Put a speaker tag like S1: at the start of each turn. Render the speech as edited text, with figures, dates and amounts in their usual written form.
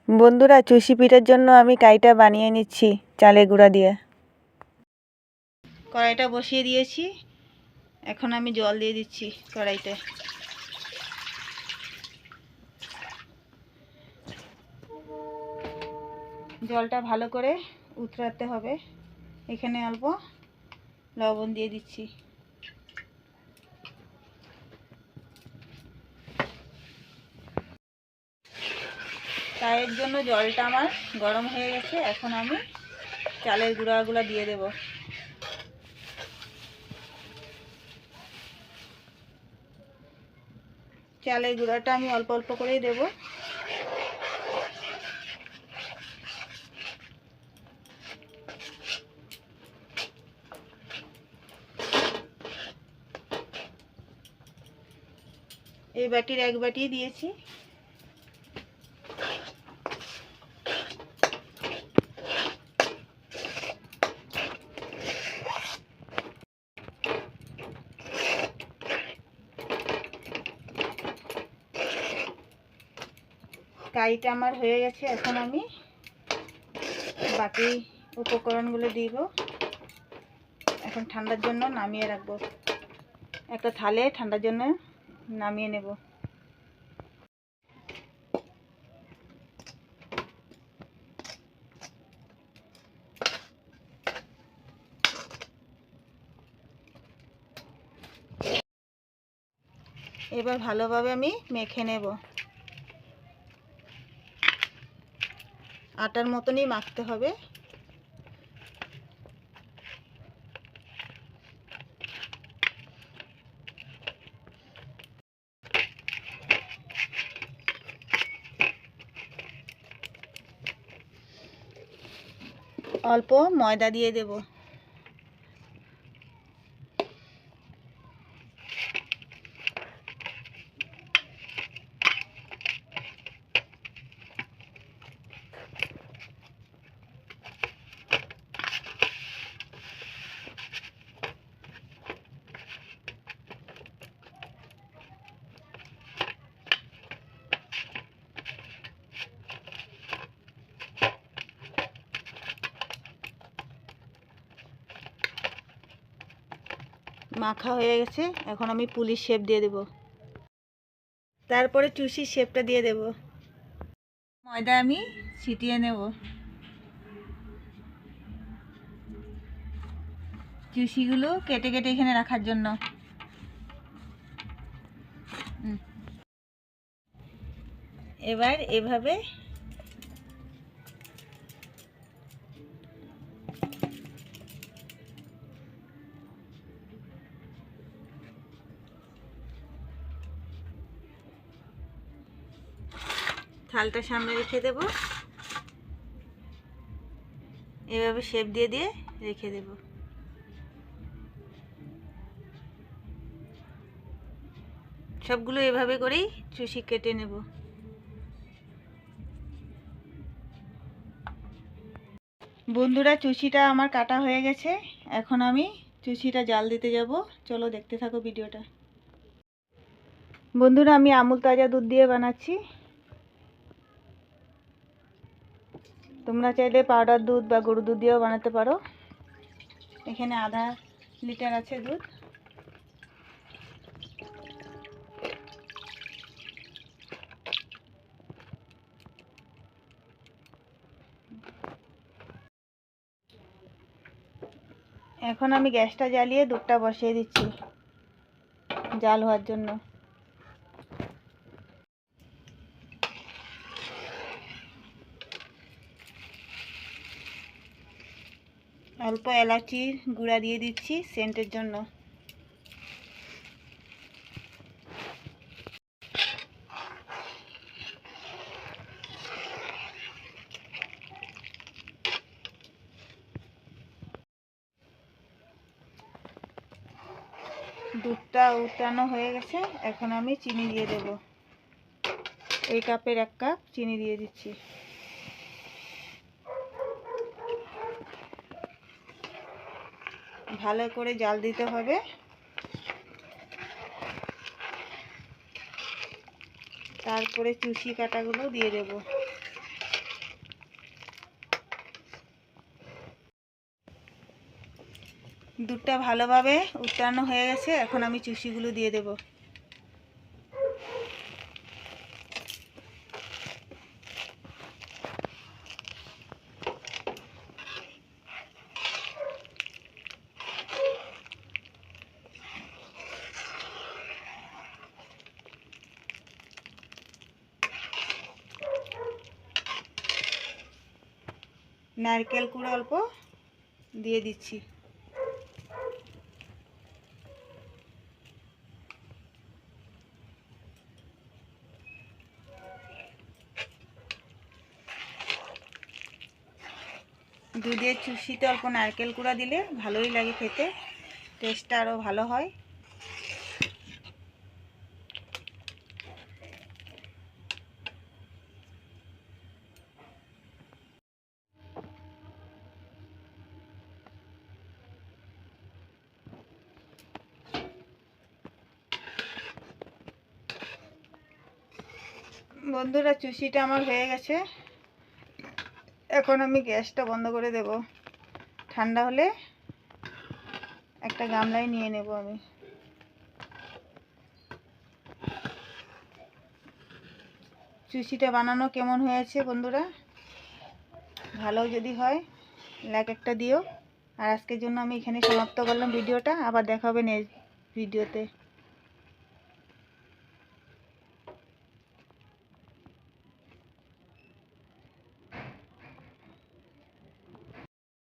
S1: বন্ধুরা, চুষি পিঠার জন্য আমি কাইটা বানিয়ে নিচ্ছি চালের গুঁড়া দিয়ে। কড়াইটা বসিয়ে দিয়েছি, এখন আমি জল দিয়ে দিচ্ছি কড়াইতে। জলটা ভালো করে উতরাতে হবে। এখানে অল্প লবণ দিয়ে দিচ্ছি। চায়ের জন্য জলটা আমার গরম হয়ে গেছে, এখন আমি চালের গুঁড়াগুলো দিয়ে দেব। চালের গুঁড়াটা আমি অল্প অল্প করেই দেব। এই বাটির এক বাটি দিয়েছি। কাইটা আমার হয়ে গেছে, এখন আমি বাকি উপকরণগুলো দিব। এখন ঠান্ডার জন্য নামিয়ে রাখবো, একটা থালে ঠান্ডার জন্য নামিয়ে নেব। এবার ভালোভাবে আমি মেখে নেব। আটার মতনই মাখতে হবে। অল্প ময়দা দিয়ে দেব। মাখা হয়ে গেছে, এখন আমি পুলির শেপ দিয়ে দেব। তারপরে চুষির শেপটা দিয়ে দেব। ময়দা আমি ছিটিয়ে নেব চুষিগুলো কেটে কেটে এখানে রাখার জন্য। এবার এভাবে থালটা সামনে রেখে দেব। এভাবে শেপ দিয়ে দিয়ে রেখে দেব। সবগুলো এভাবে করেই চুষি কেটে নেব। বন্ধুরা, চুষিটা আমার কাটা হয়ে গেছে, এখন আমি চুষিটা জাল দিতে যাব। চলো দেখতে থাকো ভিডিওটা। বন্ধুরা, আমি আমুল তাজা দুধ দিয়ে বানাচ্ছি। তোমরা চাইলে পাউডার দুধ বা গরুর দুধ দিয়েও বানাতে পারো। এখানে আধা লিটার আছে দুধ। এখন আমি গ্যাসটা জ্বালিয়ে দুধটা বসিয়ে দিচ্ছি জাল হওয়ার জন্য। অল্প এলাচির গুঁড়া দিয়ে দিচ্ছি সেন্টের জন্য। দুধটা উঠানো হয়ে গেছে, এখন আমি চিনি দিয়ে দেব। এই কাপের 1 কাপ চিনি দিয়ে দিচ্ছি। ভালো করে জাল দিতে হবে। তারপরে চুষি কাটাগুলো দিয়ে দেব। দুধটা ভালোভাবে উত্তানো হয়ে গেছে, এখন আমি চুষিগুলো দিয়ে দেব। নারকেল কুড়ো অল্প দিয়ে দিচ্ছি। দুধের চুষিতে অল্প নারকেল কুড়া দিলে ভালোই লাগে খেতে, টেস্টটা আরও ভালো হয়। বন্ধুরা, চুষিটা আমার হয়ে গেছে, এখন আমি গ্যাসটা বন্ধ করে দেব। ঠান্ডা হলে একটা গামলায় নিয়ে নেব আমি। চুষিটা বানানো কেমন হয়েছে বন্ধুরা, ভালো যদি হয় লাইক একটা দিও। আর আজকের জন্য আমি এখানে সমাপ্ত করলাম ভিডিওটা, আবার দেখা হবে নেক্সট ভিডিওতে।